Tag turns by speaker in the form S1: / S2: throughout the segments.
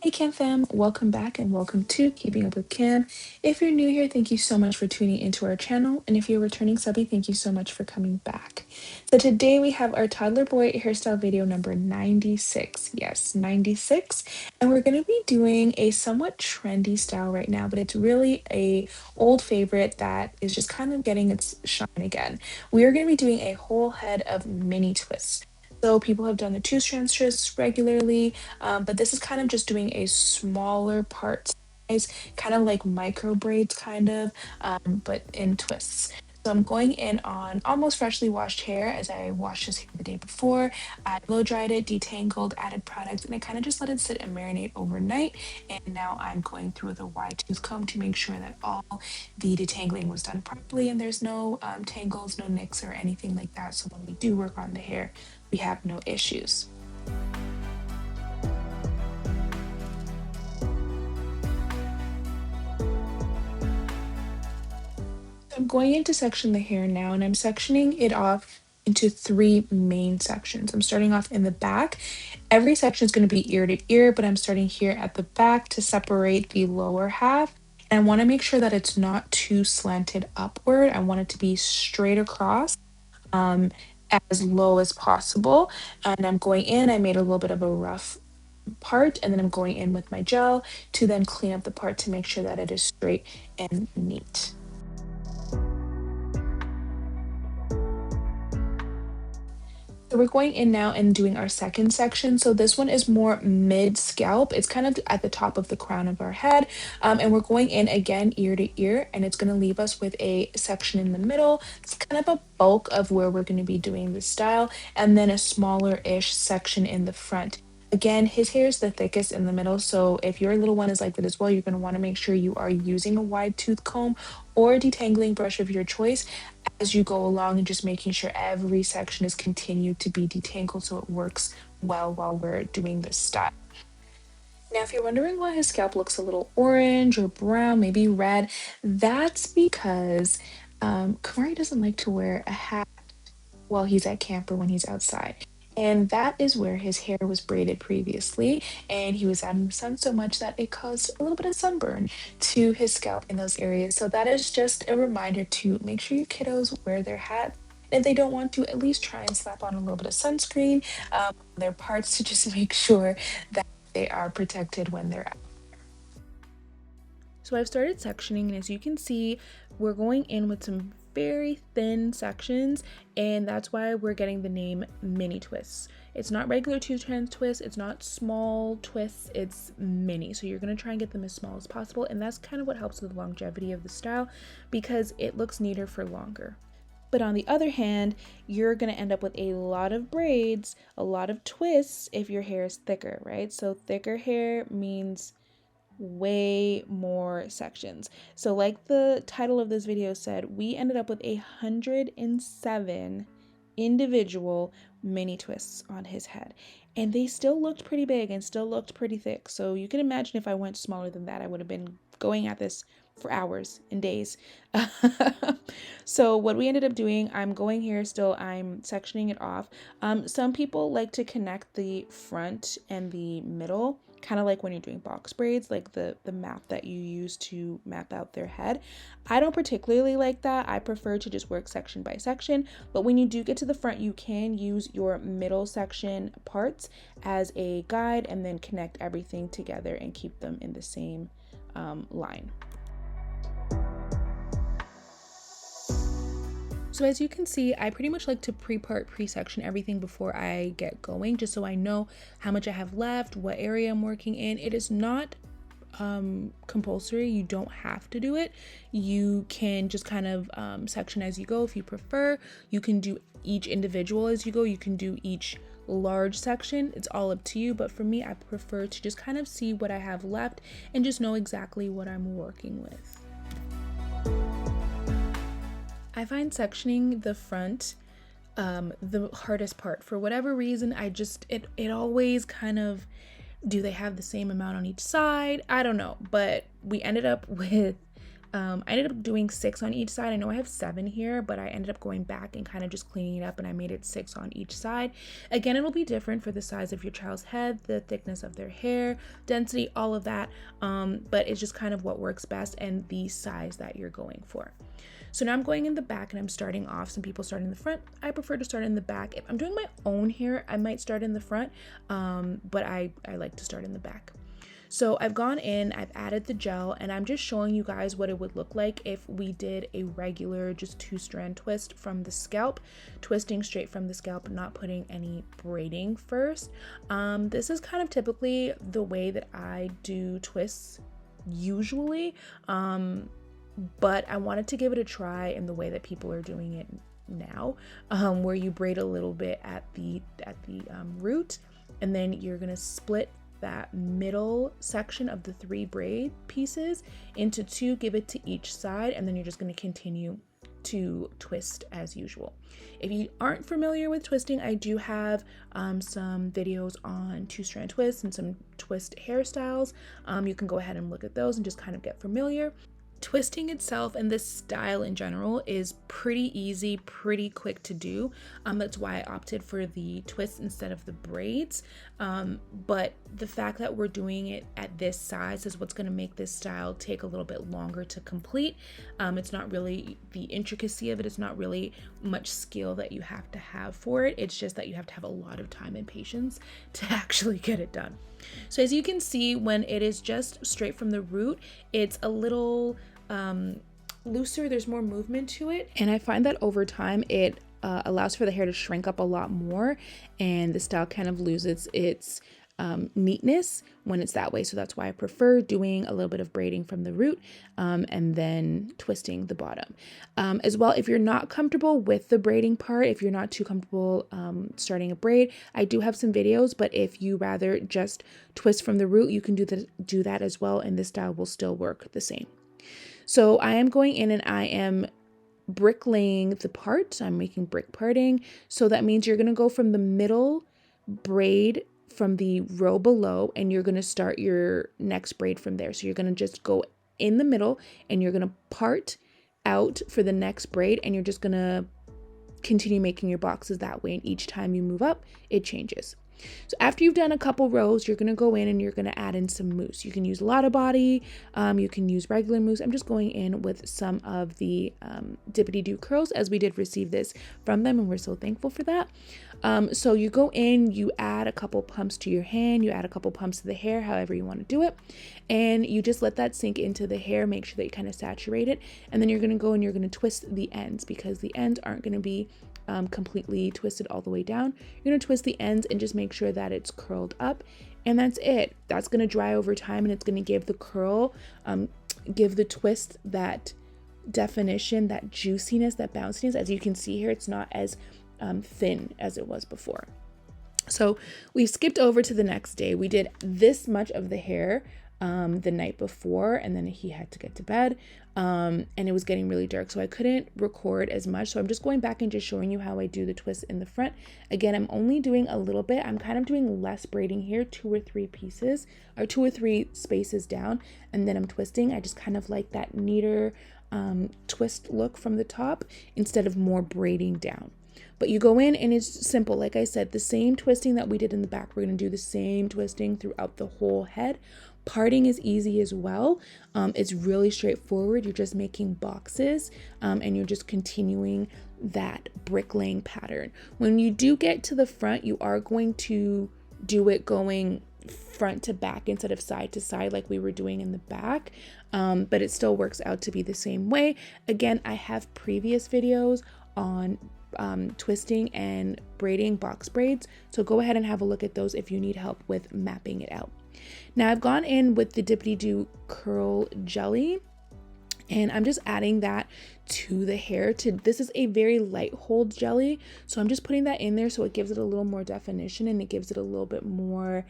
S1: Hey Cam fam, welcome back and welcome to Keeping Up with Cam. If you're new here, thank you so much for tuning into our channel. And if you're a returning subby, thank you so much for coming back. So today we have our Toddler Boy Hairstyle video number 96. Yes, 96. And we're going to be doing a somewhat trendy style right now, but it's really a old favorite that is just kind of getting its shine again. We are going to be doing a whole head of mini twists. So people have done the two strand twists regularly, but this is kind of just doing a smaller part size, kind of like micro braids, but in twists. So I'm going in on almost freshly washed hair as I washed this hair the day before. I blow dried it, detangled, added products, and I kind of just let it sit and marinate overnight. And now I'm going through with a wide tooth comb to make sure that all the detangling was done properly and there's no tangles, no nicks, or anything like that. So when we do work on the hair, we have no issues. I'm going into section the hair now, and I'm sectioning it off into three main sections. I'm starting off in the back. Every section is going to be ear to ear, but I'm starting here at the back to separate the lower half. And I want to make sure that it's not too slanted upward. I want it to be straight across, um, as low as possible. And I'm going in, I made a little bit of a rough part, and then I'm going in with my gel to then clean up the part to make sure that it is straight and neat. So we're going in now and doing our second section. So this one is more mid scalp. It's kind of at the top of the crown of our head. And we're going in again ear to ear, and it's going to leave us with a section in the middle. It's kind of a bulk of where we're going to be doing the style, and then a smaller-ish section in the front. Again, his hair is the thickest in the middle, so if your little one is like that as well, you're going to want to make sure you are using a wide tooth comb or a detangling brush of your choice as you go along, and just making sure every section is continued to be detangled so it works well while we're doing this style. Now, if you're wondering why his scalp looks a little orange or brown, maybe red, that's because Kamari doesn't like to wear a hat while he's at camp or when he's outside. And that is where his hair was braided previously, and he was out in the sun so much that it caused a little bit of sunburn to his scalp in those areas. So that is just a reminder to make sure your kiddos wear their hat. And if they don't want to, at least try and slap on a little bit of sunscreen on their parts to just make sure that they are protected when they're out. So I've started sectioning, and as you can see, we're going in with some very thin sections, and that's why we're getting the name mini twists. It's not regular two strand twists, it's not small twists, it's mini. So you're going to try and get them as small as possible, and that's kind of what helps with the longevity of the style because it looks neater for longer. But on the other hand, you're going to end up with a lot of braids, a lot of twists if your hair is thicker, right? So thicker hair means way more sections. So like the title of this video said, we ended up with 107 individual mini twists on his head, and they still looked pretty big and still looked pretty thick. So you can imagine if I went smaller than that, I would have been going at this for hours and days. So what we ended up doing, I'm going here still, I'm sectioning it off. Some people like to connect the front and the middle, kind of like when you're doing box braids, like the map that you use to map out their head. I don't particularly like that. I prefer to just work section by section, but when you do get to the front, you can use your middle section parts as a guide and then connect everything together and keep them in the same line. So as you can see, I pretty much like to pre-section everything before I get going, just so I know how much I have left, what area I'm working in. It is not compulsory. You don't have to do it. You can just kind of section as you go if you prefer. You can do each individual as you go. You can do each large section. It's all up to you, but for me, I prefer to just kind of see what I have left and just know exactly what I'm working with. I find sectioning the front the hardest part. For whatever reason, it always kind of, do they have the same amount on each side? I don't know, but we ended up with I ended up doing 6 on each side. I know I have 7 here, but I ended up going back and kind of just cleaning it up, and I made it 6 on each side. Again, it'll be different for the size of your child's head, the thickness of their hair, density, all of that, but it's just kind of what works best and the size that you're going for. So now I'm going in the back and I'm starting off. Some people start in the front. I prefer to start in the back. If I'm doing my own hair, I might start in the front, but I like to start in the back. So I've gone in, I've added the gel, and I'm just showing you guys what it would look like if we did a regular just 2-strand twist from the scalp, twisting straight from the scalp, not putting any braiding first. This is kind of typically the way that I do twists usually, but I wanted to give it a try in the way that people are doing it now, where you braid a little bit at the root, and then you're gonna split that middle section of the 3 braid pieces into 2, give it to each side, and then you're just going to continue to twist as usual. If you aren't familiar with twisting, I do have some videos on 2-strand twists and some twist hairstyles. You can go ahead and look at those and just kind of get familiar. Twisting itself and this style in general is pretty easy, pretty quick to do. That's why I opted for the twists instead of the braids. But the fact that we're doing it at this size is what's going to make this style take a little bit longer to complete. It's not really the intricacy of it. It's not really much skill that you have to have for it. It's just that you have to have a lot of time and patience to actually get it done. So as you can see, when it is just straight from the root, it's a little looser, there's more movement to it, and I find that over time it allows for the hair to shrink up a lot more, and the style kind of loses its neatness when it's that way. So that's why I prefer doing a little bit of braiding from the root and then twisting the bottom. As well, if you're not comfortable with the braiding part, if you're not too comfortable starting a braid, I do have some videos, but if you rather just twist from the root, you can do that as well, and this style will still work the same. So I am going in and I am bricklaying the part. I'm making brick parting. So that means you're going to go from the middle braid from the row below, and you're going to start your next braid from there. So you're going to just go in the middle and you're going to part out for the next braid, and you're just going to continue making your boxes that way. And each time you move up, it changes. So after you've done a couple rows, you're going to go in and you're going to add in some mousse. You can use a lot of body, you can use regular mousse. I'm just going in with some of the Dippity Doo curls, as we did receive this from them, and we're so thankful for that. So you go in, you add a couple pumps to your hand, you add a couple pumps to the hair, however you want to do it, and you just let that sink into the hair. Make sure that you kind of saturate it, and then you're going to go and you're going to twist the ends, because the ends aren't going to be completely twisted all the way down. You're going to twist the ends and just make sure that it's curled up, and that's it. That's going to dry over time, and it's going to give the curl, give the twist that definition, that juiciness, that bounciness. As you can see here, it's not as thin as it was before. So we skipped over to the next day. We did this much of the hair the night before, and then he had to get to bed, and it was getting really dark, so I couldn't record as much. So I'm just going back and just showing you how I do the twist in the front. Again, I'm only doing a little bit. I'm kind of doing less braiding here, 2 or 3 pieces, or 2 or 3 spaces down, and then I'm twisting. I just kind of like that neater twist look from the top instead of more braiding down. But you go in and it's simple. Like I said, the same twisting that we did in the back, we're going to do the same twisting throughout the whole head. Parting is easy as well. It's really straightforward. You're just making boxes and you're just continuing that bricklaying pattern. When you do get to the front, you are going to do it going front to back instead of side to side like we were doing in the back, but it still works out to be the same way. Again, I have previous videos on twisting and braiding box braids, so go ahead and have a look at those if you need help with mapping it out. Now I've gone in with the Dippity Doo curl jelly, and I'm just adding that to the hair. This is a very light hold jelly, so I'm just putting that in there so it gives it a little more definition and it gives it a little bit more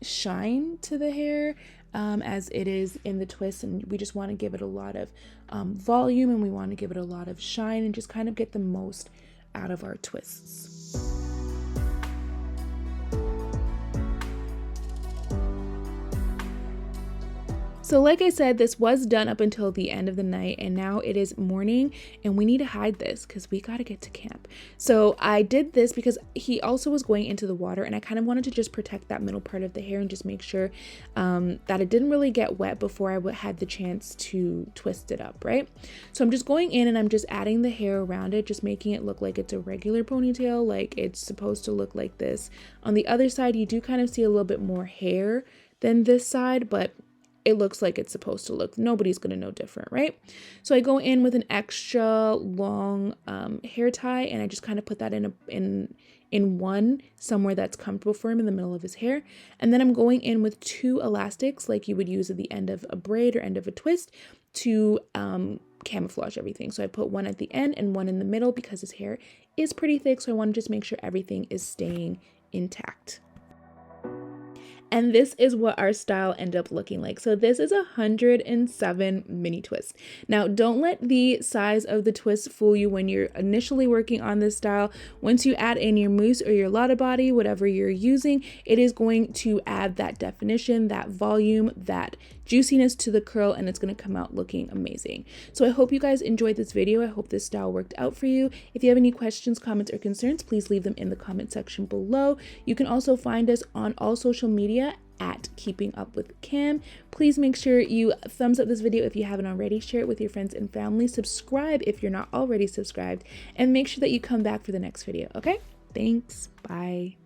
S1: shine to the hair, as it is in the twist, and we just want to give it a lot of volume, and we want to give it a lot of shine and just kind of get the most out of our twists. So like I said, this was done up until the end of the night, and now it is morning and we need to hide this because we got to get to camp. So I did this because he also was going into the water, and I kind of wanted to just protect that middle part of the hair and just make sure that it didn't really get wet before I had the chance to twist it up, right? So I'm just going in and I'm just adding the hair around it, just making it look like it's a regular ponytail, like it's supposed to look like this. On the other side, you do kind of see a little bit more hair than this side, but it looks like it's supposed to look. Nobody's gonna know different, right? So I go in with an extra long hair tie, and I just kind of put that in one somewhere that's comfortable for him in the middle of his hair. And then I'm going in with 2 elastics like you would use at the end of a braid or end of a twist to camouflage everything. So I put one at the end and one in the middle because his hair is pretty thick, so I want to just make sure everything is staying intact. And this is what our style ended up looking like. So this is 107 mini twists. Now, don't let the size of the twist fool you when you're initially working on this style. Once you add in your mousse or your lotta body, whatever you're using, it is going to add that definition, that volume, that juiciness to the curl, and it's going to come out looking amazing. So I hope you guys enjoyed this video. I hope this style worked out for you. If you have any questions, comments, or concerns, please leave them in the comment section below. You can also find us on all social media at Keeping Up with Cam. Please make sure you thumbs up this video if you haven't already, share it with your friends and family, subscribe if you're not already subscribed, and make sure that you come back for the next video, okay? Thanks, bye.